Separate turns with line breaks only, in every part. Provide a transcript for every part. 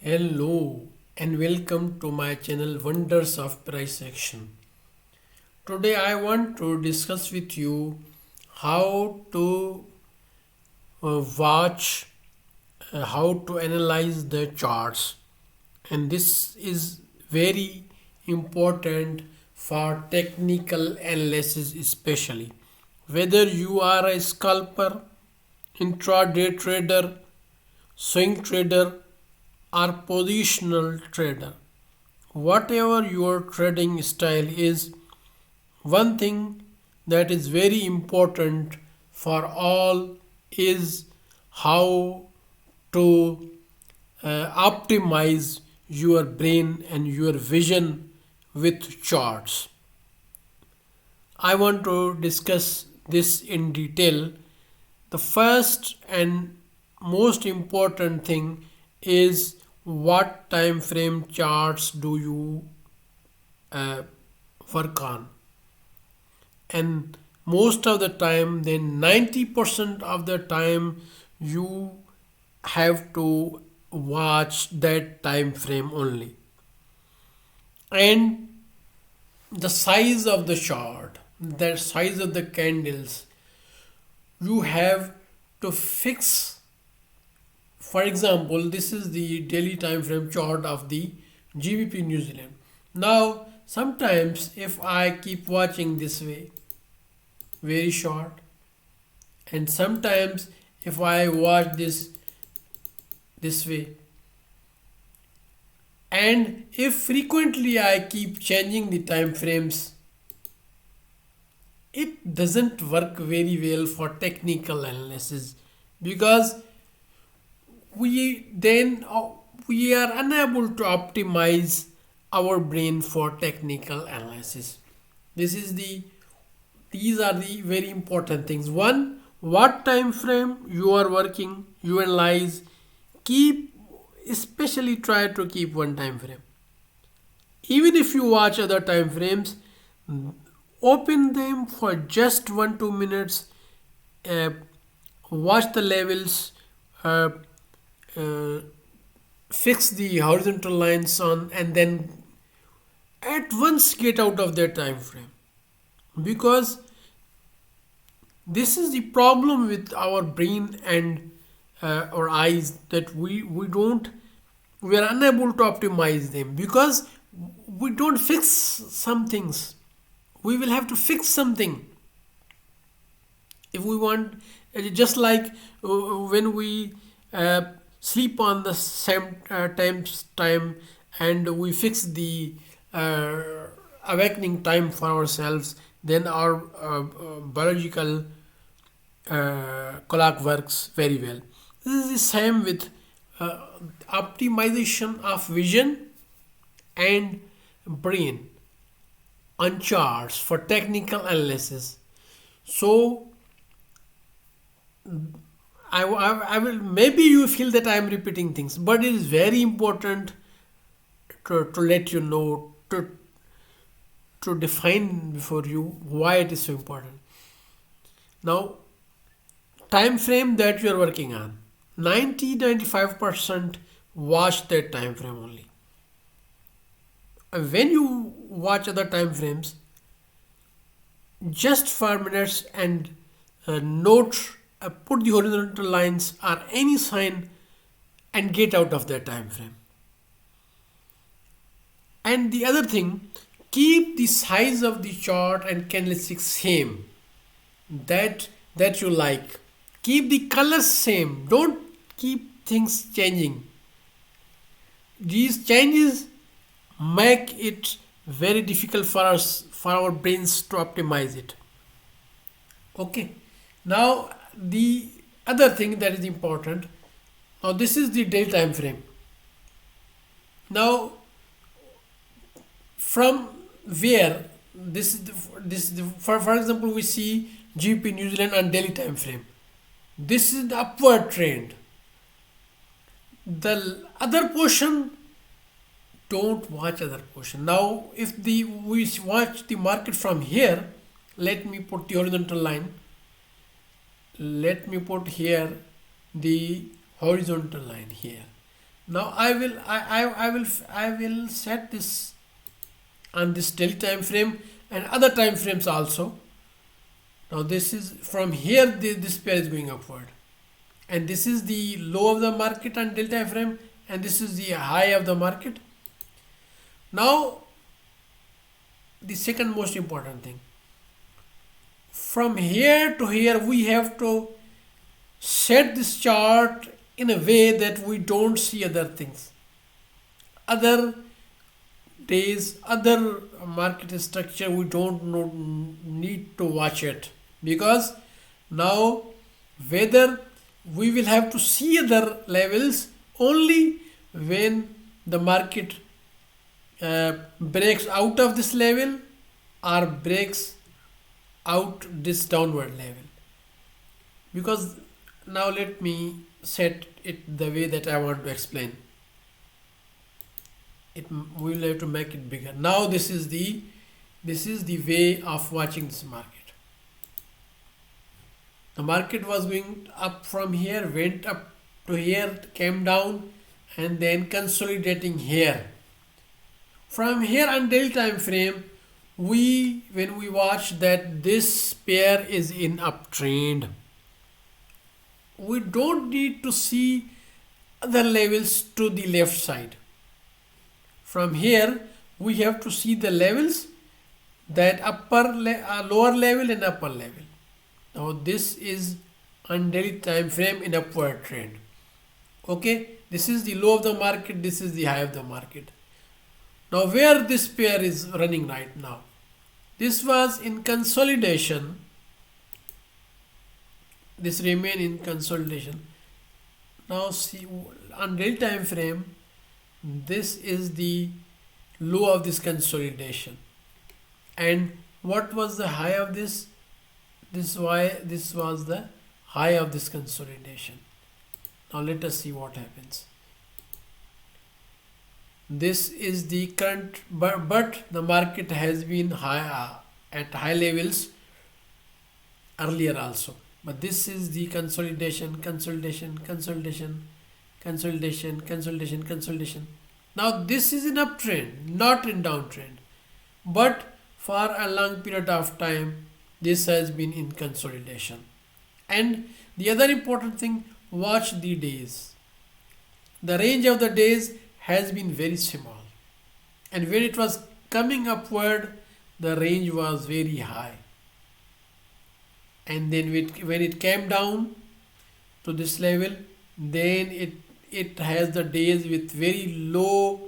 Hello and welcome to my channel Wonders of Price Action. Today I want to discuss with you how to watch, how to analyze the charts, and this is very important for technical analysis, especially whether you are a scalper, intraday trader, swing trader, or positional trader. Whatever your trading style is, one thing that is very important for all is how to optimize your brain and your vision with charts. I want to discuss this in detail. The first and most important thing is what time frame charts do you uh, work on, and most of the time, then 90% of the time, you have to watch that time frame only. And the size of the chart, the size of the candles, you have to fix. For example, this is the daily time frame chart of the GBP New Zealand. Now sometimes if I keep watching this way, very short, and sometimes if I watch this way, and if frequently I keep changing the time frames, it doesn't work very well for technical analysis, because we then we are unable to optimize our brain for technical analysis. This is the These are the very important things. One, what time frame you are working, you analyze. Keep, especially try to keep one time frame. Even if you watch other time frames, open them for just 1-2 minutes. uh, Watch the levels, uh, uh, fix the horizontal lines on, and then at once get out of that time frame, because this is the problem with our brain and our eyes, that we are unable to optimize them because we don't fix some things. We will have to fix something if we want, just like when we sleep on the same time, and we fix the uh, awakening time for ourselves, then our biological clock works very well. This is the same with uh, optimization of vision and brain on charts for technical analysis. So I will, maybe you feel that I am repeating things, but it is very important to let you know, to define before you why it is so important. Now, time frame that you are working on, 90-95% watch that time frame only. When you watch other time frames, just for minutes, and note, put the horizontal lines or any sign, and get out of that time frame. And the other thing, keep the size of the chart and candlestick same, that you like. Keep the colors same, don't keep things changing. These changes make it very difficult for us, for our brains, to optimize it. Okay, now the other thing that is important, now this is the day time frame. Now, from where for example, we see GP New Zealand on daily time frame, this is the upward trend. The other portion, don't watch other portion. Now if we watch the market from here, let me put the horizontal line, let me put here the horizontal line here. Now I will set this on this daily time frame and other time frames also. Now this is from here, this pair is going upward, and this is the low of the market on daily time frame, and this is the high of the market. Now the second most important thing, from here to here we have to set this chart in a way that we don't see other things, other days, other market structure. We don't need to watch it, because now whether we will have to see other levels only when the market breaks out of this level or breaks out this downward level. Because now let me set it the way that I want to explain it. We will have to make it bigger. Now this is the way of watching this market. The market was going up from here, went up to here, came down, and then consolidating here. From here on daily time frame, when we watch that this pair is in uptrend, we don't need to see other levels to the left side. From here we have to see the levels, that lower level and upper level. Now this is on daily time frame in upward trend. Okay, this is the low of the market, this is the high of the market. Now where this pair is running right now, this was in consolidation, this remain in consolidation. Now see, on daily time frame, this is the low of this consolidation, and what was the high of this? This was the high of this consolidation. Now let us see what happens. This is the current, but the market has been high at high levels earlier also. But this is the consolidation. Now this is in uptrend, not in downtrend. But for a long period of time, this has been in consolidation. And the other important thing, watch the days. The range of the days has been very small. And when it was coming upward, the range was very high. And then when it came down to this level, then it has the days with very low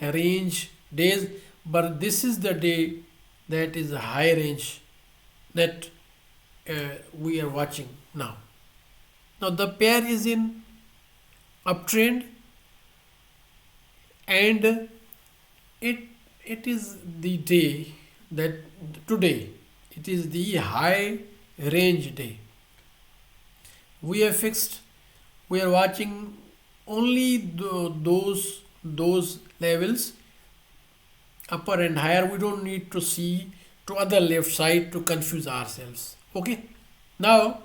range days, but this is the day that is a high range that we are watching now. Now the pair is in uptrend, and it is the day that today it is the high range day. We are fixed, we are watching only those levels, upper and higher. We don't need to see to other left side to confuse ourselves. Okay, now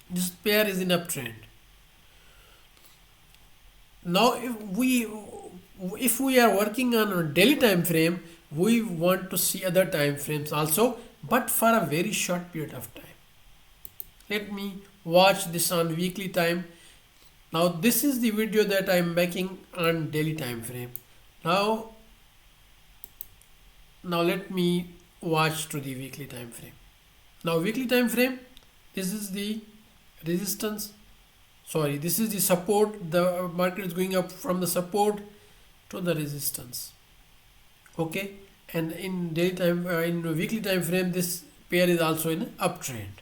this pair is in uptrend. Now if we are working on a daily time frame, we want to see other time frames also, but for a very short period of time. Let me watch this on weekly time. Now this is the video that I am making on daily time frame. Now let me watch to the weekly time frame. Now weekly time frame, this is the resistance, this is the support. The market is going up from the support to the resistance. Okay, and in daily time in weekly time frame, this pair is also in uptrend.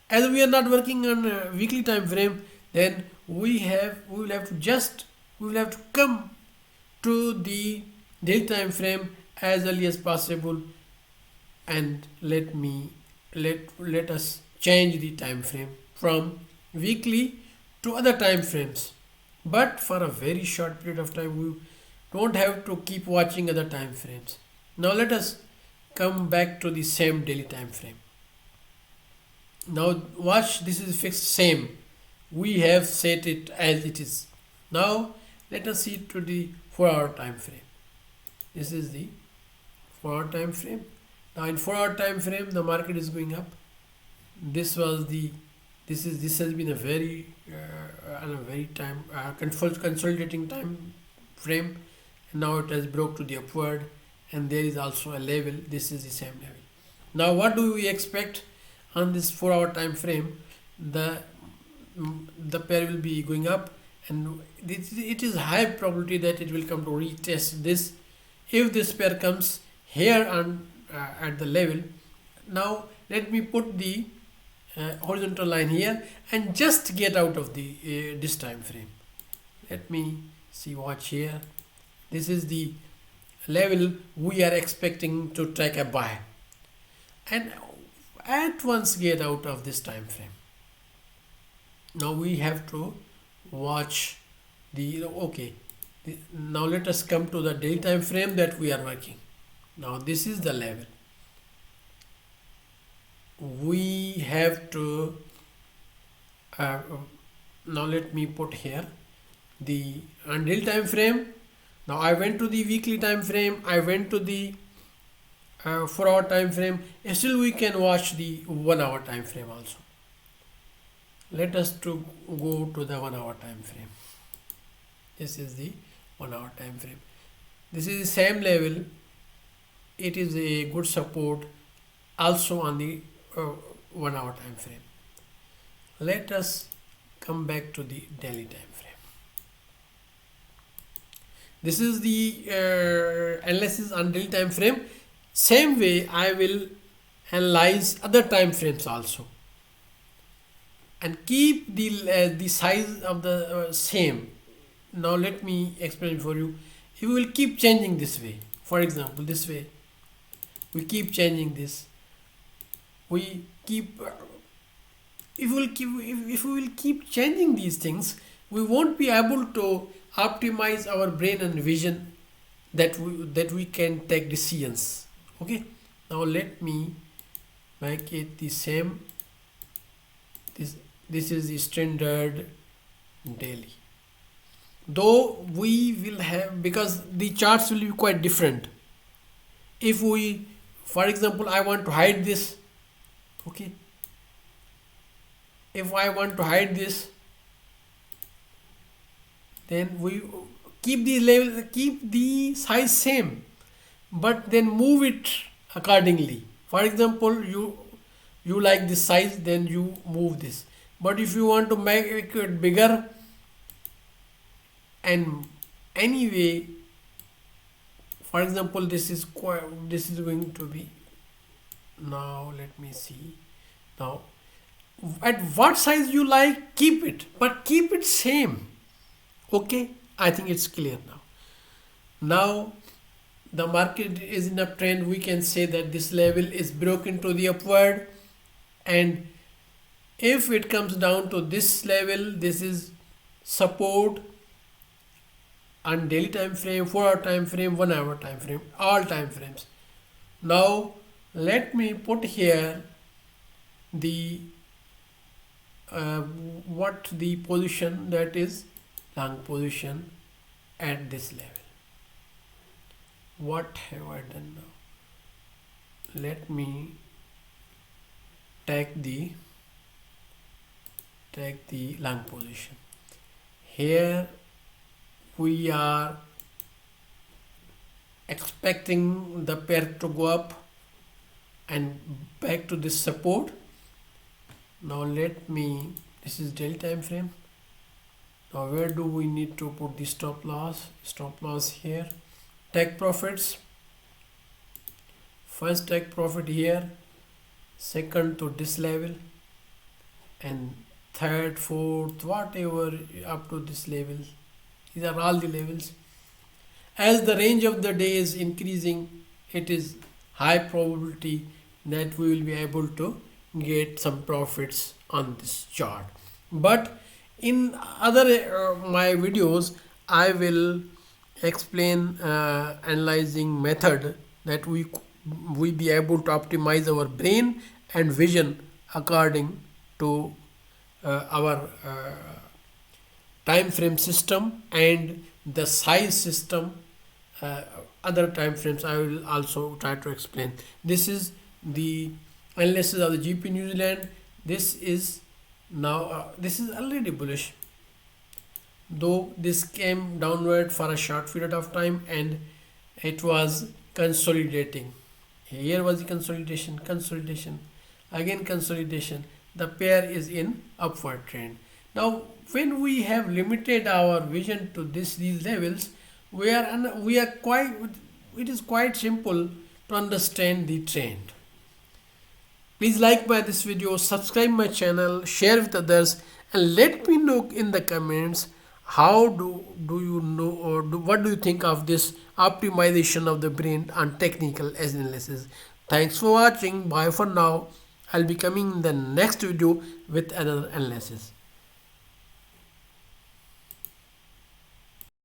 As we are not working on a weekly time frame, then we will have to come to the daily time frame as early as possible, and let us change the time frame from weekly to other time frames, but for a very short period of time. We don't have to keep watching other time frames. Now let us come back to the same daily time frame. Now watch, this is fixed, same, we have set it as it is. Now let us see to the 4-hour time frame. This is the 4-hour time frame. Now in 4-hour time frame, the market is going up. This was the this has been a very time consolidating time frame. Now it has broke to the upward, and there is also a level. This is the same level. Now what do we expect on this 4-hour time frame? The pair will be going up, and it is high probability that it will come to retest this. If this pair comes here on at the level, now let me put the horizontal line here and just get out of the this time frame. Let me see, watch here. This is the level we are expecting to take a buy, and at once get out of this time frame. Now we have to watch the now let us come to the daily time frame that we are working. Now this is the level. We have to now let me put here the on daily time frame. Now I went to the weekly time frame, I went to the 4-hour time frame. Still we can watch the 1-hour time frame also. Let us to go to the 1-hour time frame. This is the 1-hour time frame. This is the same level. It is a good support also on the 1-hour time frame. Let us come back to the daily time frame. This is the analysis on daily time frame. Same way I will analyze other time frames also, and keep the size of the same. Now let me explain for you. If we will keep changing this way, for example this way, we keep changing this, we keep if we will keep changing these things, we won't be able to optimize our brain and vision that we can take decisions. Okay, now let me make it the same. This is the standard daily, though we will have, because the charts will be quite different. If we, for example, I want to hide this, okay, if I want to hide this, then we keep the level, keep the size same, but then move it accordingly. For example, you like this size, then you move this. But if you want to make it bigger, and anyway, for example, this is going to be, now let me see, now at what size you like, keep it, but keep it same. Okay, I think it's clear now. Now the market is in uptrend. We can say that this level is broken to the upward, and if it comes down to this level, this is support on daily time frame, 4-hour time frame, 1-hour time frame, all time frames. Now let me put here the what the position, that is long position at this level. What have I done now? Let me take the long position. Here we are expecting the pair to go up and back to this support. Now let me, this is daily time frame. Now where do we need to put the stop loss? Stop loss here. Take profits. First take profit here, second to this level, and third, fourth, whatever up to this level. These are all the levels. As the range of the day is increasing, it is high probability that we will be able to get some profits on this chart. But in other my videos, I will explain analyzing method that we be able to optimize our brain and vision according to our time frame system and the size system. uh, Other time frames I will also try to explain. This is the analysis of the GP New Zealand. This is now this is already bullish, though this came downward for a short period of time and it was consolidating. Here was the consolidation, again consolidation. The pair is in upward trend. Now, when we have limited our vision to these levels, we are quite. It is quite simple to understand the trend. Please like my this video, subscribe my channel, share with others, and let me know in the comments how do you know or what do you think of this optimization of the brain and technical analysis. Thanks for watching. Bye for now. I'll be coming in the next video with another analysis.